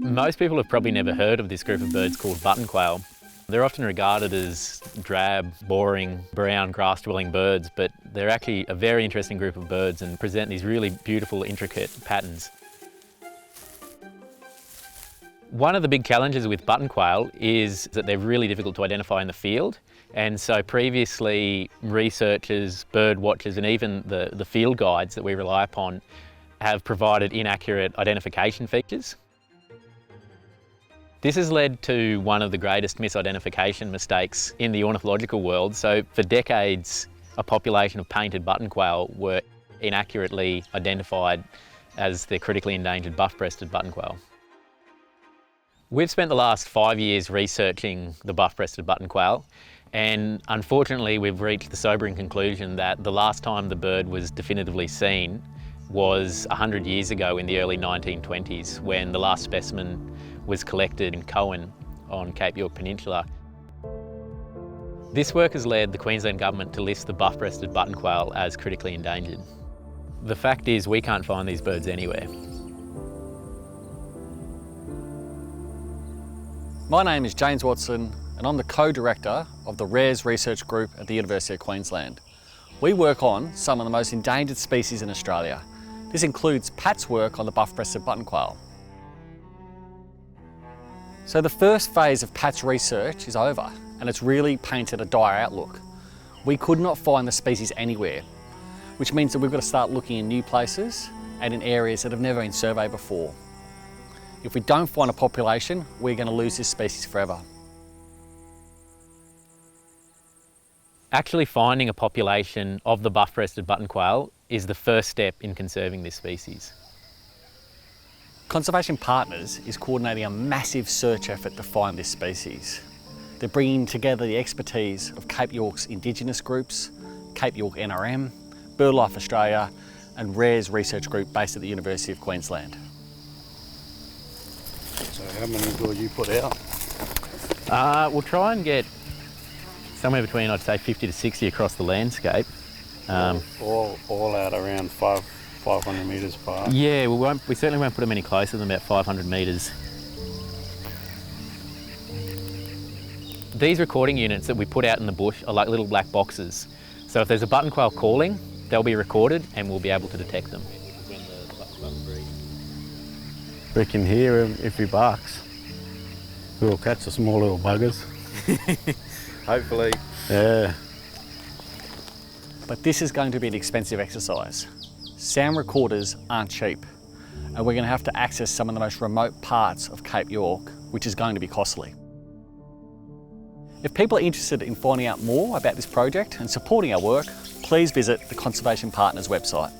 Most people have probably never heard of this group of birds called buttonquail. They're often regarded as drab, boring, brown, grass-dwelling birds, but they're actually a very interesting group of birds and present these really beautiful, intricate patterns. One of the big challenges with buttonquail is that they're really difficult to identify in the field, and so previously researchers, bird watchers and even the field guides that we rely upon have provided inaccurate identification features. This has led to one of the greatest misidentification mistakes in the ornithological world. So for decades, a population of painted buttonquail were inaccurately identified as the critically endangered buff-breasted buttonquail. We've spent the last 5 years researching the buff-breasted buttonquail, and unfortunately we've reached the sobering conclusion that the last time the bird was definitively seen was 100 years ago in the early 1920s, when the last specimen was collected in Cohen on Cape York Peninsula. This work has led the Queensland Government to list the buff-breasted buttonquail as critically endangered. The fact is, we can't find these birds anywhere. My name is James Watson and I'm the co-director of the Rares Research Group at the University of Queensland. We work on some of the most endangered species in Australia. This includes Pat's work on the buff-breasted buttonquail. So the first phase of Pat's research is over and it's really painted a dire outlook. We could not find the species anywhere, which means that we've got to start looking in new places and in areas that have never been surveyed before. If we don't find a population, we're going to lose this species forever. Actually finding a population of the buff-breasted buttonquail is the first step in conserving this species. Conservation Partners is coordinating a massive search effort to find this species. They're bringing together the expertise of Cape York's Indigenous groups, Cape York NRM, BirdLife Australia and Rares Research Group based at the University of Queensland. So how many will you put out? We'll try and get somewhere between, I'd say, 50 to 60 across the landscape. All out around 500 metres apart? Yeah, we certainly won't put them any closer than about 500 metres. These recording units that we put out in the bush are like little black boxes. So if there's a buttonquail calling, they'll be recorded and we'll be able to detect them. We can hear him if he barks. We'll catch the small little buggers. Hopefully. Yeah. But this is going to be an expensive exercise. Sound recorders aren't cheap, and we're going to have to access some of the most remote parts of Cape York, which is going to be costly. If people are interested in finding out more about this project and supporting our work, please visit the Conservation Partners website.